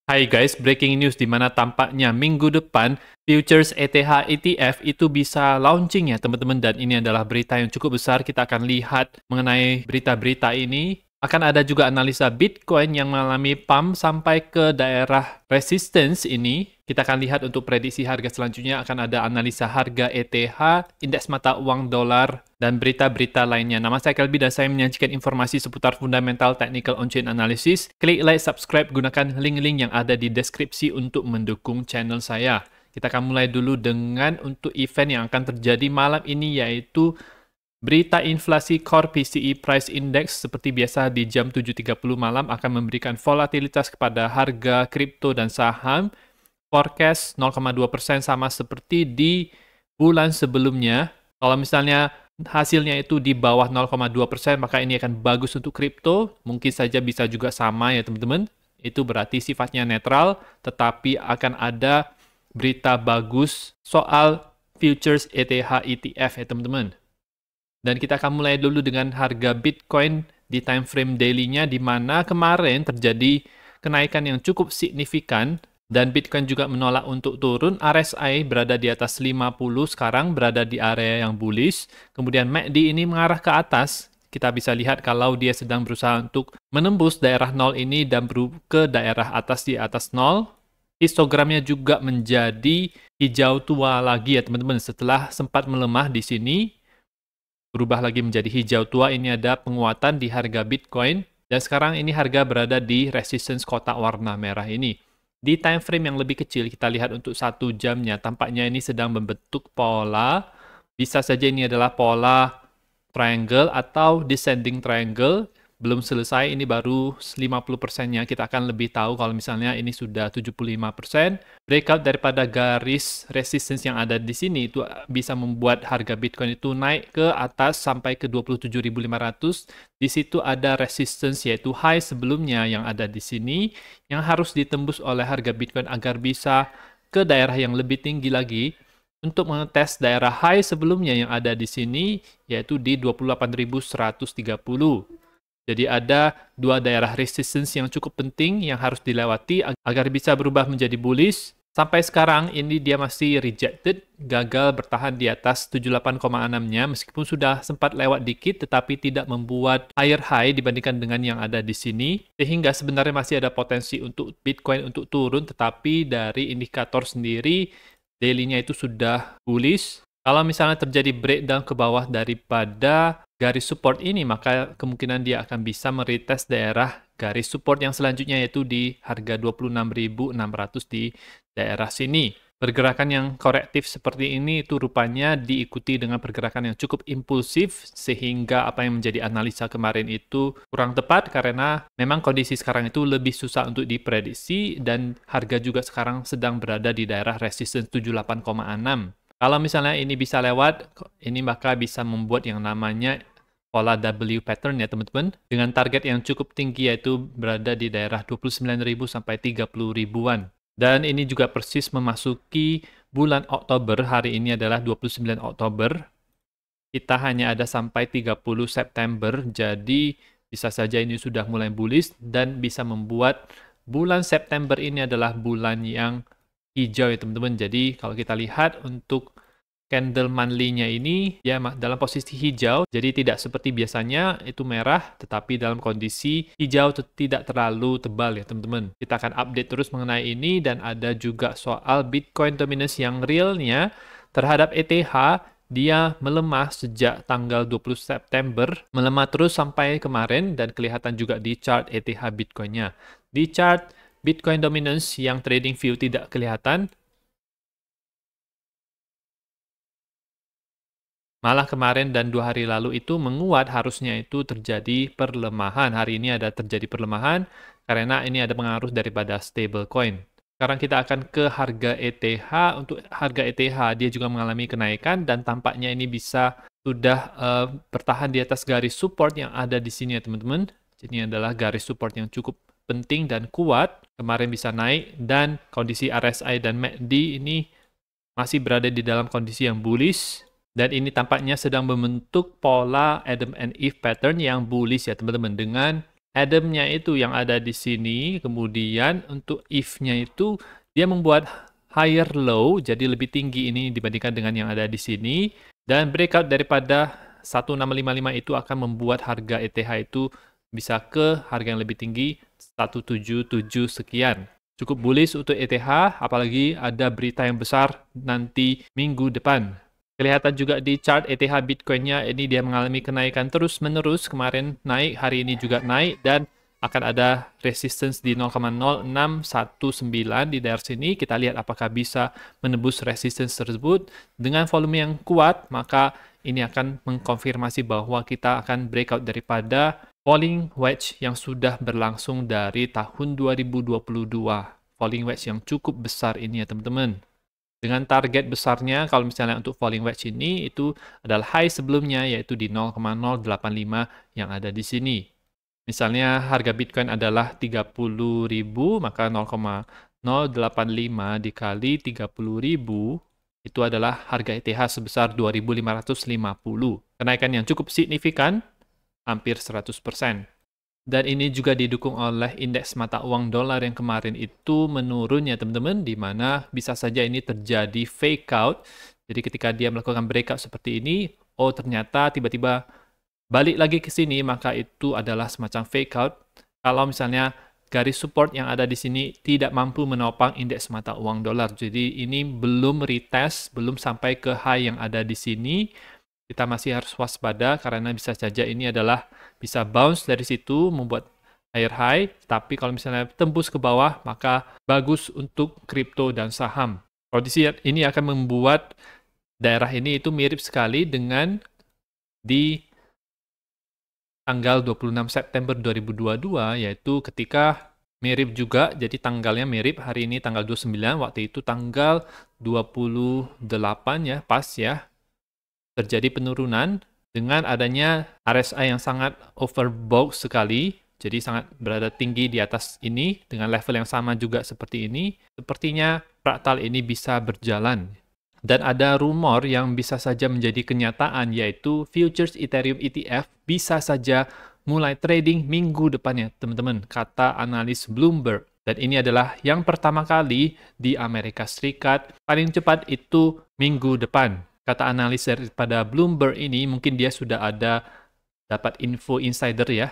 Hai guys, breaking news di mana tampaknya minggu depan futures ETH ETF itu bisa launching ya teman-teman, dan ini adalah berita yang cukup besar. Kita akan lihat mengenai berita-berita ini. Akan ada juga analisa Bitcoin yang mengalami pump sampai ke daerah resistance ini. Kita akan lihat untuk prediksi harga selanjutnya, akan ada analisa harga ETH, indeks mata uang dolar, dan berita-berita lainnya. Nama saya Kelby dan saya menyajikan informasi seputar fundamental technical on-chain analysis. Klik like, subscribe, gunakan link-link yang ada di deskripsi untuk mendukung channel saya. Kita akan mulai dulu dengan untuk event yang akan terjadi malam ini, yaitu berita inflasi core PCE Price Index. Seperti biasa di jam 7.30 malam akan memberikan volatilitas kepada harga kripto dan saham. Forecast 0,2% sama seperti di bulan sebelumnya. Kalau misalnya hasilnya itu di bawah 0,2%, maka ini akan bagus untuk kripto. Mungkin saja bisa juga sama ya teman-teman. Itu berarti sifatnya netral, tetapi akan ada berita bagus soal futures ETH ETF ya teman-teman. Dan kita akan mulai dulu dengan harga Bitcoin di time frame daily-nya, di mana kemarin terjadi kenaikan yang cukup signifikan dan Bitcoin juga menolak untuk turun. RSI berada di atas 50, sekarang berada di area yang bullish. Kemudian MACD ini mengarah ke atas. Kita bisa lihat kalau dia sedang berusaha untuk menembus daerah 0 ini dan ke daerah atas di atas 0. Histogramnya juga menjadi hijau tua lagi ya teman-teman, setelah sempat melemah di sini. Berubah lagi menjadi hijau tua. Ini ada penguatan di harga Bitcoin. Dan sekarang ini harga berada di resistance kotak warna merah ini. Di time frame yang lebih kecil, kita lihat untuk 1 jamnya. Tampaknya ini sedang membentuk pola. Bisa saja ini adalah pola triangle atau descending triangle. Belum selesai, ini baru 50%-nya. Kita akan lebih tahu kalau misalnya ini sudah 75%. Breakout daripada garis resistance yang ada di sini itu bisa membuat harga Bitcoin itu naik ke atas sampai ke 27.500. Di situ ada resistance, yaitu high sebelumnya yang ada di sini, yang harus ditembus oleh harga Bitcoin agar bisa ke daerah yang lebih tinggi lagi untuk mengetes daerah high sebelumnya yang ada di sini, yaitu di 28.130. Jadi ada dua daerah resistance yang cukup penting yang harus dilewati agar bisa berubah menjadi bullish. Sampai sekarang ini dia masih rejected, gagal bertahan di atas 78,6-nya meskipun sudah sempat lewat dikit, tetapi tidak membuat higher high dibandingkan dengan yang ada di sini. Sehingga sebenarnya masih ada potensi untuk Bitcoin untuk turun, tetapi dari indikator sendiri daily-nya itu sudah bullish. Kalau misalnya terjadi breakdown ke bawah daripada garis support ini, maka kemungkinan dia akan bisa meretest daerah garis support yang selanjutnya, yaitu di harga 26.600 di daerah sini. Pergerakan yang korektif seperti ini itu rupanya diikuti dengan pergerakan yang cukup impulsif, sehingga apa yang menjadi analisa kemarin itu kurang tepat karena memang kondisi sekarang itu lebih susah untuk diprediksi dan harga juga sekarang sedang berada di daerah resistance 78,6. Kalau misalnya ini bisa lewat, ini maka bisa membuat yang namanya pola W pattern ya teman-teman, dengan target yang cukup tinggi yaitu berada di daerah 29.000 sampai 30.000-an. Dan ini juga persis memasuki bulan Oktober. Hari ini adalah 29 Oktober. Kita hanya ada sampai 30 September, jadi bisa saja ini sudah mulai bullish dan bisa membuat bulan September ini adalah bulan yang hijau ya teman-teman. Jadi kalau kita lihat untuk candle monthly-nya ini ya dalam posisi hijau, jadi tidak seperti biasanya itu merah, tetapi dalam kondisi hijau tidak terlalu tebal ya teman-teman. Kita akan update terus mengenai ini, dan ada juga soal Bitcoin dominance yang realnya terhadap ETH. Dia melemah sejak tanggal 20 September, melemah terus sampai kemarin, dan kelihatan juga di chart ETH Bitcoin-nya. Di chart Bitcoin dominance yang trading view tidak kelihatan. Malah kemarin dan 2 hari lalu itu menguat, harusnya itu terjadi perlemahan. Hari ini ada terjadi perlemahan karena ini ada pengaruh daripada stablecoin. Sekarang kita akan ke harga ETH. Untuk harga ETH dia juga mengalami kenaikan dan tampaknya ini bisa sudah bertahan di atas garis support yang ada di sini ya teman-teman. Jadi ini adalah garis support yang cukup penting dan kuat. Kemarin bisa naik dan kondisi RSI dan MACD ini masih berada di dalam kondisi yang bullish. Dan ini tampaknya sedang membentuk pola Adam and Eve pattern yang bullish ya teman-teman, dengan Adam-nya itu yang ada di sini, kemudian untuk if-nya itu dia membuat higher low, jadi lebih tinggi ini dibandingkan dengan yang ada di sini, dan breakout daripada 1655 itu akan membuat harga ETH itu bisa ke harga yang lebih tinggi 177 sekian. Cukup bullish untuk ETH, apalagi ada berita yang besar nanti minggu depan. Kelihatan juga di chart ETH Bitcoin-nya, ini dia mengalami kenaikan terus-menerus. Kemarin naik, hari ini juga naik, dan akan ada resistance di 0,0619 di daerah sini. Kita lihat apakah bisa menembus resistance tersebut. Dengan volume yang kuat, maka ini akan mengkonfirmasi bahwa kita akan breakout daripada falling wedge yang sudah berlangsung dari tahun 2022. Falling wedge yang cukup besar ini ya teman-teman. Dengan target besarnya, kalau misalnya untuk falling wedge ini, itu adalah high sebelumnya, yaitu di 0,085 yang ada di sini. Misalnya harga Bitcoin adalah 30.000, maka 0,085 dikali 30.000, itu adalah harga ETH sebesar 2.550. Kenaikan yang cukup signifikan, hampir 100%. Dan ini juga didukung oleh indeks mata uang dolar yang kemarin itu menurun ya teman-teman, di mana bisa saja ini terjadi fake out. Jadi ketika dia melakukan breakout seperti ini, oh ternyata tiba-tiba balik lagi ke sini, maka itu adalah semacam fake out. Kalau misalnya garis support yang ada di sini tidak mampu menopang indeks mata uang dolar. Jadi ini belum retest, belum sampai ke high yang ada di sini. Kita masih harus waspada karena bisa saja ini adalah bisa bounce dari situ membuat higher high, tapi kalau misalnya tembus ke bawah maka bagus untuk kripto dan saham. Kondisi ini akan membuat daerah ini itu mirip sekali dengan di tanggal 26 September 2022, yaitu ketika mirip juga, jadi tanggalnya mirip, hari ini tanggal 29, waktu itu tanggal 28 ya, pas ya. Terjadi penurunan dengan adanya RSI yang sangat overbought sekali, jadi sangat berada tinggi di atas ini, dengan level yang sama juga seperti ini. Sepertinya fraktal ini bisa berjalan. Dan ada rumor yang bisa saja menjadi kenyataan, yaitu futures Ethereum ETF bisa saja mulai trading minggu depannya, teman-teman, kata analis Bloomberg. Dan ini adalah yang pertama kali di Amerika Serikat, paling cepat itu minggu depan. Kata analis daripada Bloomberg ini, mungkin dia sudah ada dapat info insider ya.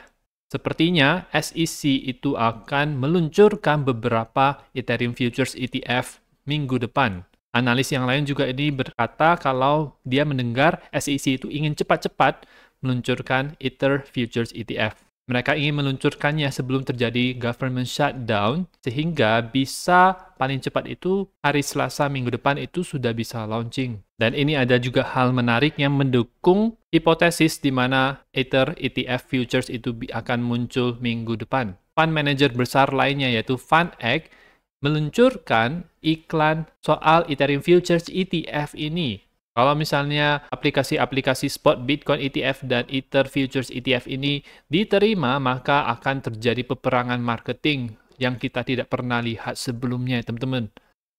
Sepertinya SEC itu akan meluncurkan beberapa Ethereum Futures ETF minggu depan. Analis yang lain juga ini berkata kalau dia mendengar SEC itu ingin cepat-cepat meluncurkan Ether Futures ETF. Mereka ingin meluncurkannya sebelum terjadi government shutdown, sehingga bisa paling cepat itu hari Selasa minggu depan itu sudah bisa launching. Dan ini ada juga hal menarik yang mendukung hipotesis di mana Ether ETF Futures itu akan muncul minggu depan. Fund manager besar lainnya yaitu FundX meluncurkan iklan soal Ethereum Futures ETF ini. Kalau misalnya aplikasi-aplikasi spot Bitcoin ETF dan Ether Futures ETF ini diterima, maka akan terjadi peperangan marketing yang kita tidak pernah lihat sebelumnya, teman-teman.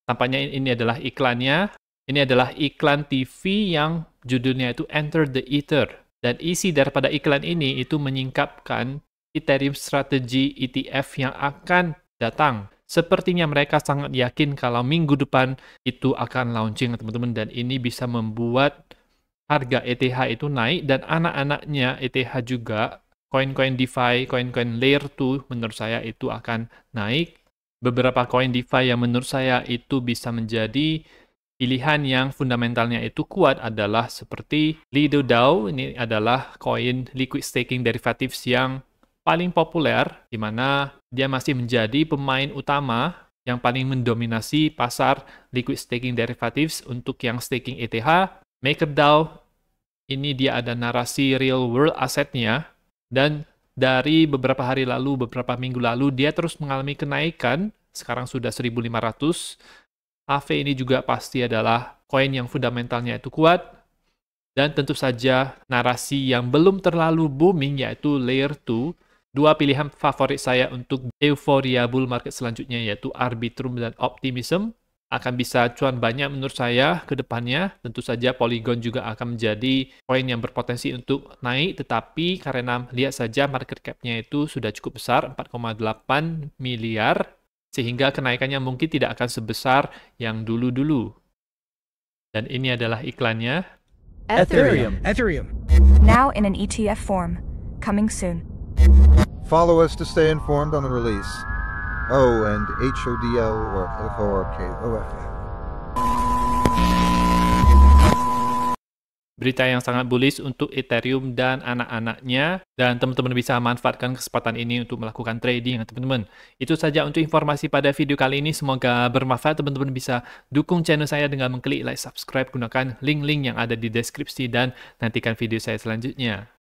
Tampaknya ini adalah iklannya. Ini adalah iklan TV yang judulnya itu Enter the Ether. Dan isi daripada iklan ini itu menyingkapkan Ethereum Strategy ETF yang akan datang. Sepertinya mereka sangat yakin kalau minggu depan itu akan launching, teman-teman. Dan ini bisa membuat harga ETH itu naik. Dan anak-anaknya ETH juga, koin-koin DeFi, koin-koin Layer 2, menurut saya itu akan naik. Beberapa koin DeFi yang menurut saya itu bisa menjadi pilihan yang fundamentalnya itu kuat adalah seperti Lido DAO. Ini adalah koin liquid staking derivatives yang paling populer, di mana dia masih menjadi pemain utama yang paling mendominasi pasar liquid staking derivatives untuk yang staking ETH. MakerDAO, ini dia ada narasi real world assetnya, dan dari beberapa hari lalu, beberapa minggu lalu, dia terus mengalami kenaikan, sekarang sudah 1.500. AV ini juga pasti adalah koin yang fundamentalnya itu kuat, dan tentu saja narasi yang belum terlalu booming yaitu Layer 2. Dua pilihan favorit saya untuk euforia bull market selanjutnya yaitu Arbitrum dan Optimism. akan bisa cuan banyak menurut saya ke depannya. Tentu saja Polygon juga akan menjadi koin yang berpotensi untuk naik, tetapi karena lihat saja market cap-nya itu sudah cukup besar, 4,8 miliar, sehingga kenaikannya mungkin tidak akan sebesar yang dulu-dulu. Dan ini adalah iklannya. Ethereum. Now in an ETF form. Coming soon. Follow us to stay informed on the release. Oh, and HODL or FORKOF. Berita yang sangat bullish untuk Ethereum dan anak-anaknya, dan teman-teman bisa manfaatkan kesempatan ini untuk melakukan trading, teman-teman. Itu saja untuk informasi pada video kali ini. Semoga bermanfaat. Teman-teman bisa dukung channel saya dengan mengklik like, subscribe, gunakan link-link yang ada di deskripsi, dan nantikan video saya selanjutnya.